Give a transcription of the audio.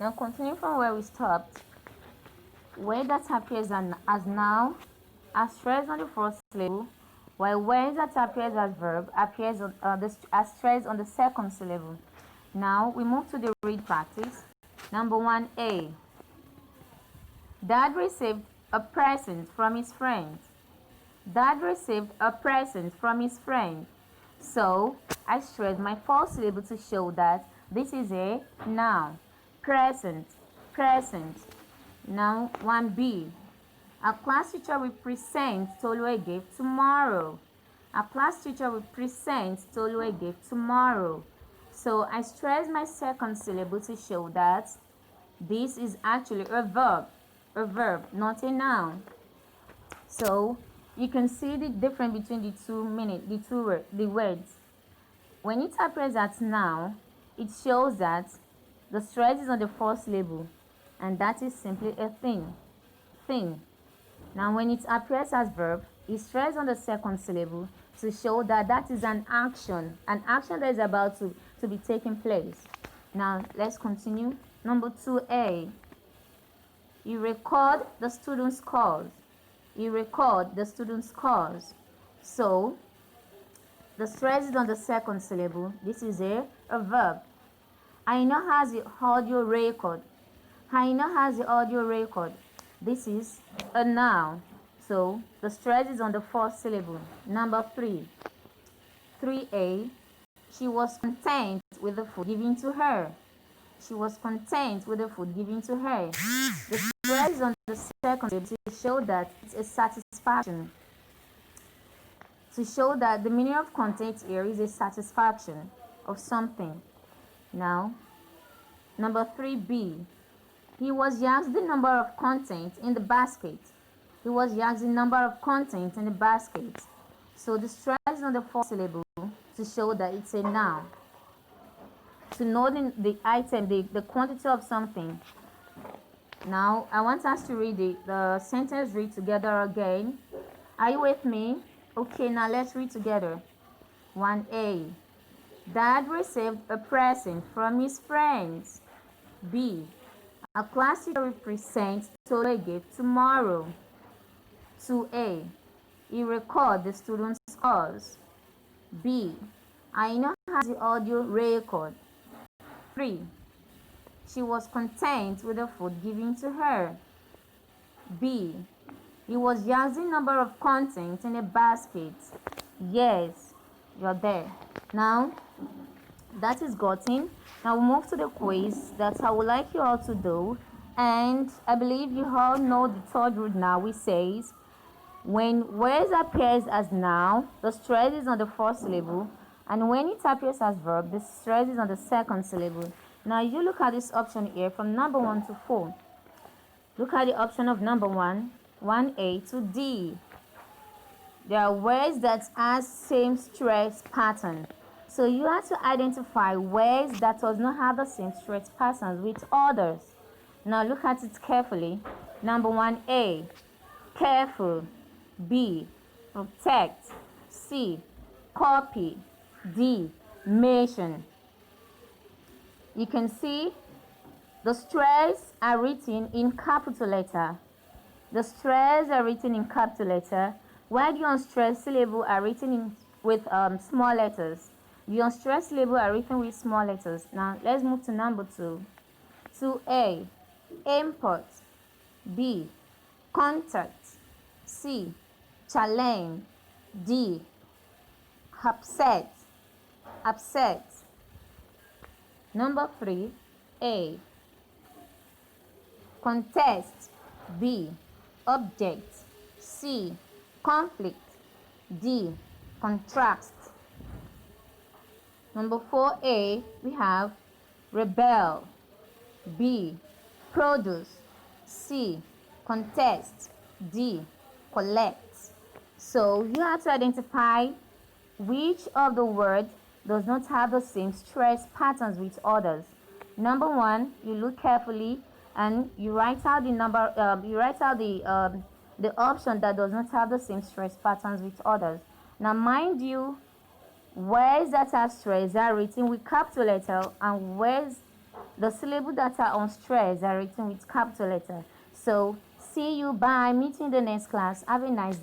Now continue from where we stopped. Where that appears as noun are stressed on the first syllable, while where that appears as verb appears as stressed on the second syllable. Now we move to the read practice. Number 1A. Dad received a present from his friend. Dad received a present from his friend. So I stress my first syllable to show that this is a noun. Present, present. Now 1B. Our class teacher will present Tolu a gift tomorrow. Our class teacher will present Tolu a gift tomorrow. So I stress my second syllable to show that this is actually a verb, not a noun. So you can see the difference between the words. When it appears as noun, it shows that the stress is on the first syllable, and that is simply a thing. Now when it appears as verb, it stress on the second syllable to show that that is an action that is about to be taking place. Now let's continue. Number 2A. You record the student's scores. You record the student's scores. So the stress is on the second syllable. This is a verb. Aina has the audio record. Aina has the audio record. This is a noun. So the stress is on the first syllable. Number 3. 3A. She was content with the food given to her. She was content with the food given to her. The stress is on the second syllable to show that it's a satisfaction. To show that the meaning of content here is a satisfaction of something. Now, number 3B. He was asked the number of contents in the basket. He was asked the number of contents in the basket. So the stress is on the first syllable to show that it's a noun. To know the item, the quantity of something. Now, I want us to read the sentence read together again. Are you with me? Okay, now let's read together. 1A. Dad received a present from his friends. B. A class teacher will present Tolu a gift tomorrow. 2A. He records the student's scores. B. Aina has the audio record. 3. She was content with the food given to her. B. He was asked the number of contents in a basket. Yes, you're there. Now, that is gotten. Now we move to the quiz that I would like you all to do. And I believe you all know the third rule now, which says, when words appears as noun, the stress is on the first syllable. And when it appears as verb, the stress is on the second syllable. Now you look at this option here from number 1 to 4. Look at the option of number 1, 1A to D. There are words that have same stress pattern. So you have to identify words that does not have the same stress patterns with others. Now look at it carefully. Number 1A, careful. B, protect. C, copy. D, mention. You can see the stress are written in capital letter. The stress are written in capital letter, while the unstressed syllable are written with small letters. The unstressed syllable are written with small letters. Now let's move to number 2. 2A, import. B, contact. C, challenge. D, upset. Upset. Number 3, A, contest. B, object. C, conflict. D, contrast. Number 4A, we have rebel. B, produce. C, contest. D, collect. So you have to identify which of the words does not have the same stress patterns with others. Number 1, you look carefully and you write out the number. You write out the option that does not have the same stress patterns with others. Now, mind you, words that have stress are written with capital letter, and words The syllable that are unstressed are written with capital letter. So, see you, bye, meet you in the next class. Have a nice day.